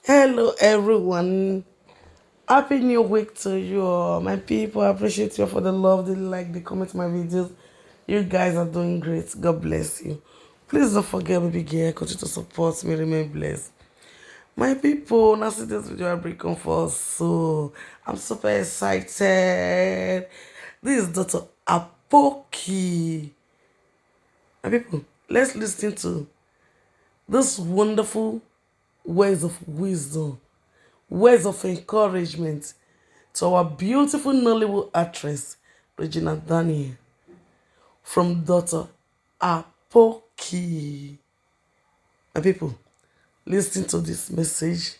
Hello, everyone. Happy new week to you, all. My people. I appreciate you for the love, the like, the comment my videos. You guys are doing great. God bless you. Please don't forget, baby girl, continue to support me. Remain blessed. My people, now see this video I bring come for us. So I'm super excited. This is Dr. Apoki. My people, let's listen to this wonderful words of wisdom, words of encouragement to our beautiful Nollywood actress, Regina Daniel, from Dr. Apoki. My people, listen to this message,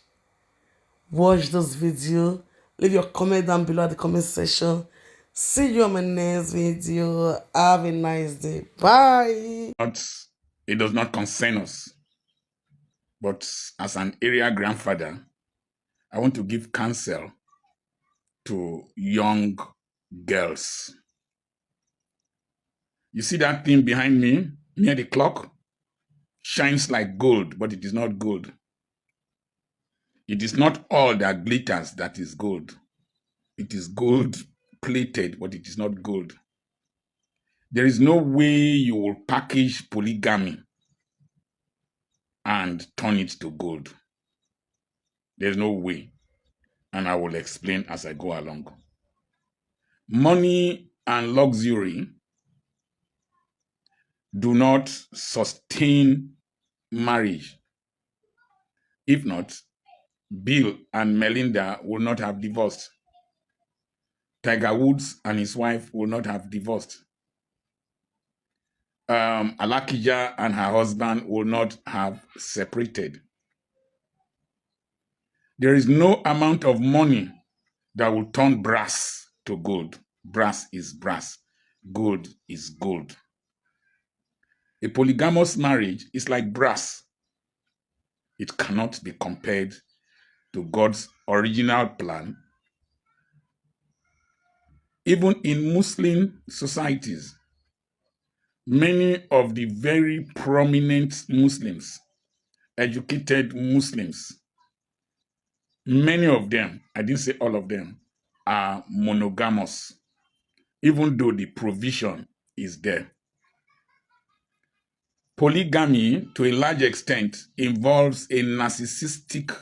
watch this video, leave your comment down below at the comment section. See you on my next video. Have a nice day. Bye. Not, it does not concern us. But as an area grandfather, I want to give counsel to young girls. You see that thing behind me, near the clock? Shines like gold, but it is not gold. It is not all that glitters that is gold. It is gold plated, but it is not gold. There is no way you will package polygamy and turn it to gold. There's no way. And I will explain as I go along. Money and luxury do not sustain marriage. If not, Bill and Melinda will not have divorced. Tiger Woods and his wife will not have divorced. Alakija and her husband will not have separated. There is no amount of money that will turn brass to gold. Brass is brass. Gold is gold. A polygamous marriage is like brass. It cannot be compared to God's original plan. Even in Muslim societies, many of the very prominent Muslims, educated Muslims, many of them, I didn't say all of them, are monogamous, even though the provision is there. Polygamy, to a large extent, involves a narcissistic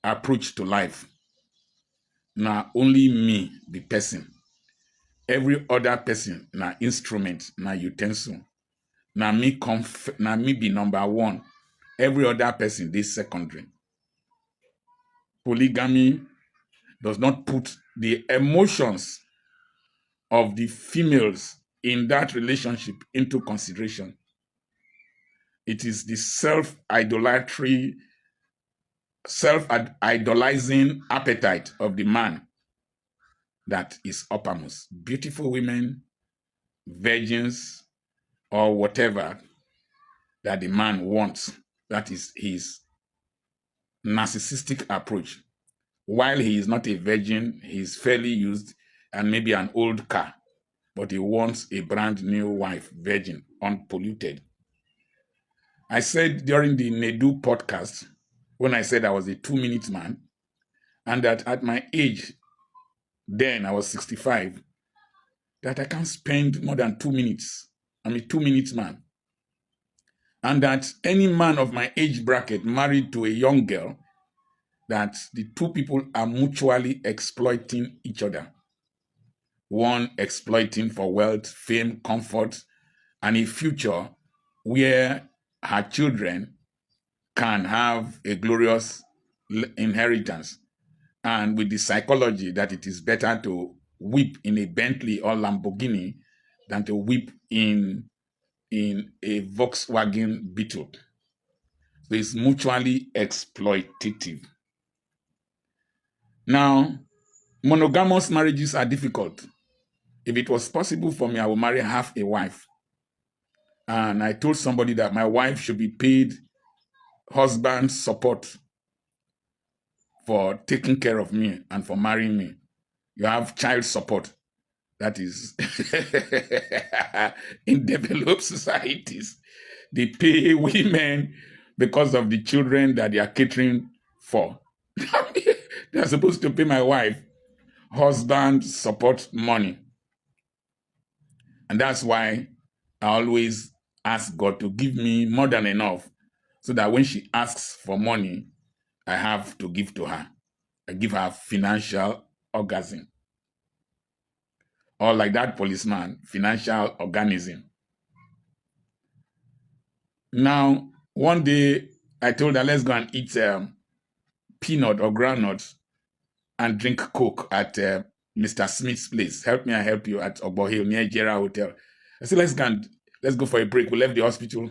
approach to life. Now, only me, the person. Every other person, na instrument, na utensil. Na me be number one. Every other person, this secondary. Polygamy does not put the emotions of the females in that relationship into consideration. It is the self-idolizing appetite of the man that is uppermost. Beautiful women, virgins, or whatever that the man wants. That is his narcissistic approach. While he is not a virgin, he is fairly used and maybe an old car, but he wants a brand new wife, virgin, unpolluted. I said during the Nedu podcast, when I said I was a 2-minute man, and that at my age, then I was 65, that I can't spend more than 2 minutes. I'm a 2-minute man. And that any man of my age bracket married to a young girl, that the two people are mutually exploiting each other. One exploiting for wealth, fame, comfort, and a future where her children can have a glorious inheritance. And with the psychology that it is better to weep in a Bentley or Lamborghini than to weep in a Volkswagen Beetle. So it's mutually exploitative. Now, monogamous marriages are difficult. If it was possible for me, I would marry half a wife. And I told somebody that my wife should be paid husband support for taking care of me and for marrying me. You have child support. That is, in developed societies, they pay women because of the children that they are catering for. They are supposed to pay my wife husband support money. And that's why I always ask God to give me more than enough so that when she asks for money, I have to give to her. I give her financial orgasm. Or like that policeman, financial organism. Now, one day I told her, let's go and eat peanut or groundnuts and drink Coke at Mr. Smith's place. Help me, I help you at Obo Hill near Jera Hotel. I said, let's go for a break. We left the hospital.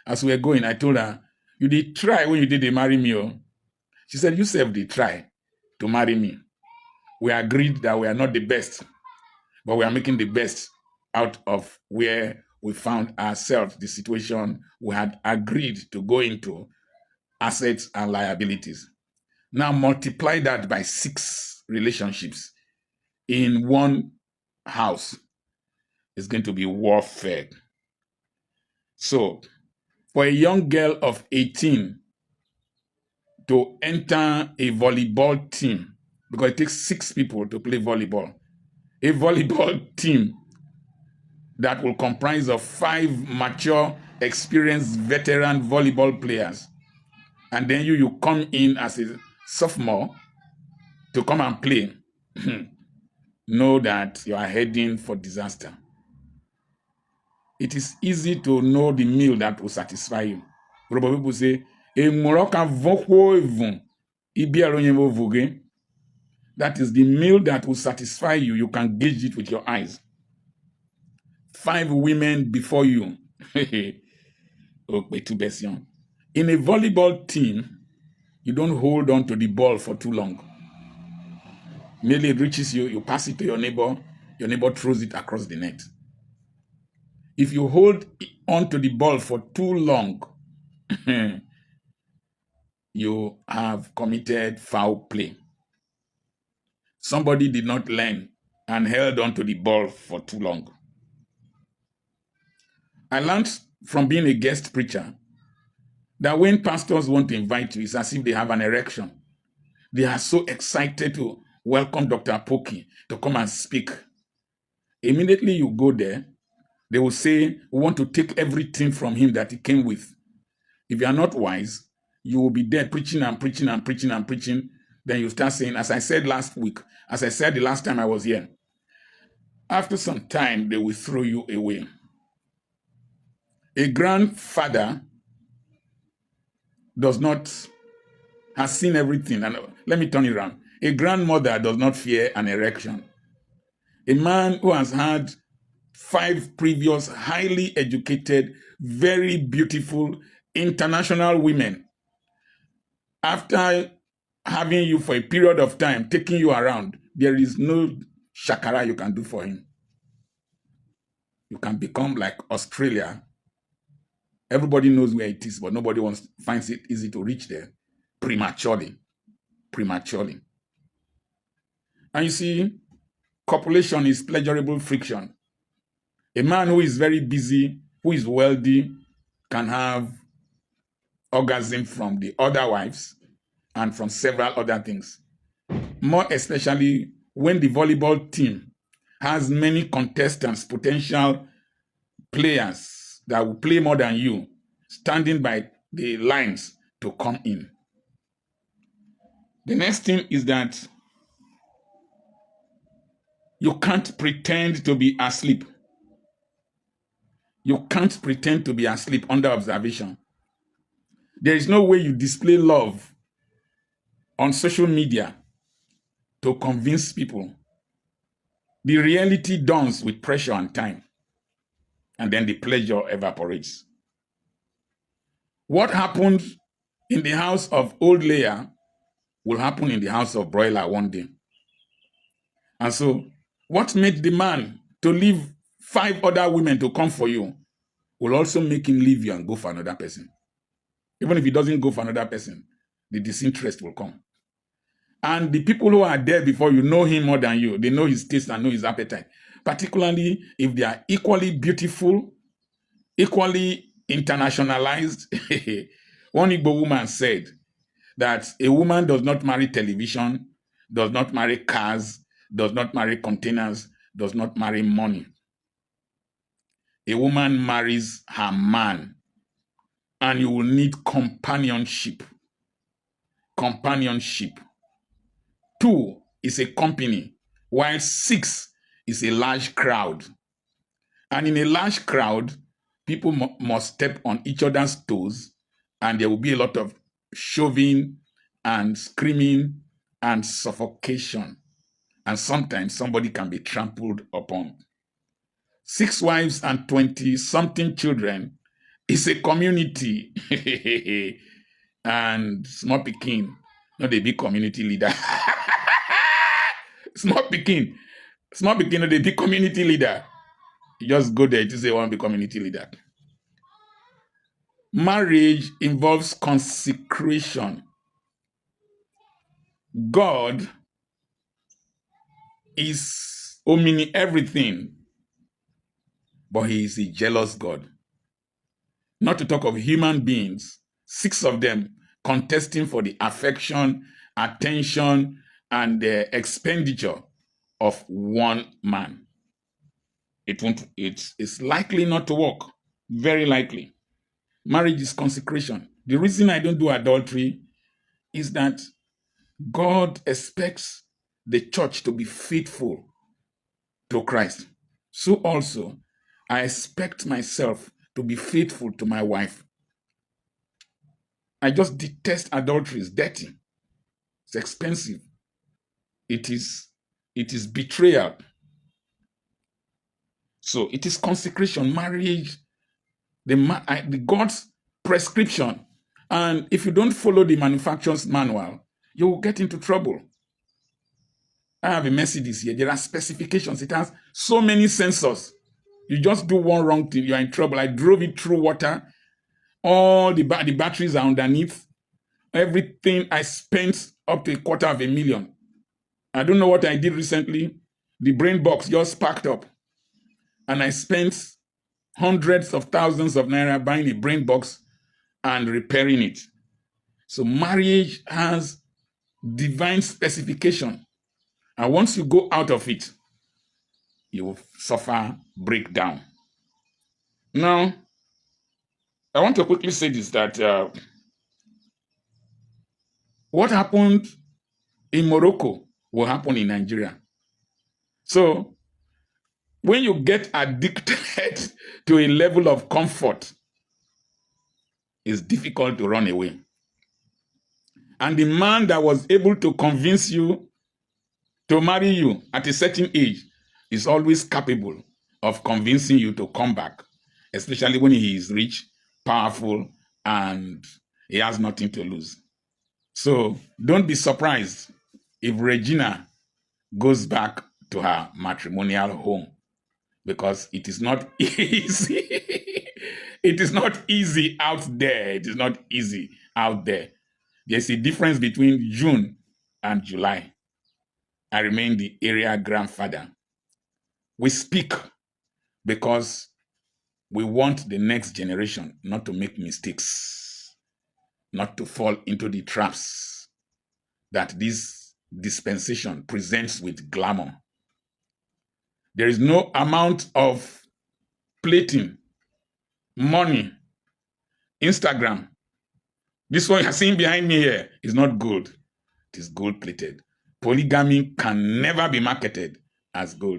As we were going, I told her, you did try when you did marry me. Oh. She said, you self did try to marry me. We agreed that we are not the best, but we are making the best out of where we found ourselves, the situation we had agreed to go into, assets and liabilities. Now multiply that by 6 relationships in one house. It's going to be warfare. So for a young girl of 18 to enter a volleyball team, because it takes 6 people to play volleyball, a volleyball team that will comprise of 5 mature, experienced, veteran volleyball players, and then you come in as a sophomore to come and play, know that you are heading for disaster. It is easy to know the meal that will satisfy you. People say, that is the meal that will satisfy you. You can gauge it with your eyes. 5 women before you. In a volleyball team, you don't hold on to the ball for too long. Merely it reaches you, you pass it to your neighbor throws it across the net. If you hold on to the ball for too long, you have committed foul play. Somebody did not learn and held on to the ball for too long. I learned from being a guest preacher that when pastors want to invite you, it's as if they have an erection. They are so excited to welcome Dr. Opoki to come and speak. Immediately you go there, they will say, we want to take everything from him that he came with. If you are not wise, you will be there preaching and preaching and preaching and preaching. Then you start saying, as I said last week, as I said the last time I was here, after some time, they will throw you away. A grandfather has seen everything. And let me turn it around. A grandmother does not fear an erection. A man who has had 5 previous highly educated, very beautiful, international women, after having you for a period of time, taking you around, there is no shakara you can do for him. You can become like Australia. Everybody knows where it is, but nobody finds it easy to reach there prematurely. And you see, copulation is pleasurable friction. A man who is very busy, who is wealthy, can have orgasm from the other wives and from several other things. More especially when the volleyball team has many contestants, potential players that will play more than you, standing by the lines to come in. The next thing is that you can't pretend to be asleep. You can't pretend to be asleep under observation. There is no way you display love on social media to convince people. The reality dawns with pressure and time, and then the pleasure evaporates. What happened in the house of old Leah will happen in the house of broiler one day. And so, what made the man to leave 5 other women to come for you will also make him leave you and go for another person. Even if he doesn't go for another person, the disinterest will come. And the people who are there before you know him more than you. They know his taste and know his appetite. Particularly if they are equally beautiful, equally internationalized. One Igbo woman said that a woman does not marry television, does not marry cars, does not marry containers, does not marry money. A woman marries her man, and you will need companionship. Companionship. 2 is a company, while 6 is a large crowd. And in a large crowd, people must step on each other's toes, and there will be a lot of shoving and screaming and suffocation. And sometimes somebody can be trampled upon. 6 wives and 20-something children is a community. And small pikin, not a big community leader. small pikin, not a big community leader. You just go there to say, I want to be community leader. Marriage involves consecration. God is omni everything, but he is a jealous God. Not to talk of human beings, 6 of them contesting for the affection, attention, and the expenditure of one man. It's likely not to work. Very likely. Marriage is consecration. The reason I don't do adultery is that God expects the church to be faithful to Christ. So also, I expect myself to be faithful to my wife. I just detest adultery. It's dirty. It's expensive. It is betrayal. So it is consecration, marriage, the God's prescription. And if you don't follow the manufacturer's manual, you will get into trouble. I have a Mercedes here. There are specifications. It has so many sensors. You just do one wrong thing, you're in trouble. I drove it through water. All the batteries are underneath. Everything, I spent up to $250,000. I don't know what I did recently. The brain box just packed up. And I spent hundreds of thousands of naira buying a brain box and repairing it. So marriage has divine specification. And once you go out of it, you will suffer breakdown. Now, I want to quickly say this, that what happened in Morocco will happen in Nigeria. So, when you get addicted to a level of comfort, it's difficult to run away. And the man that was able to convince you to marry you at a certain age is always capable of convincing you to come back, especially when he is rich, powerful, and he has nothing to lose. So don't be surprised if Regina goes back to her matrimonial home, because it is not easy. It is not easy out there. It is not easy out there. There's a difference between June and July. I remain the area grandfather. We speak because we want the next generation not to make mistakes, not to fall into the traps that this dispensation presents with glamour. There is no amount of plating, money, Instagram. This one you're seeing behind me here is not gold. It is gold plated. Polygamy can never be marketed as gold.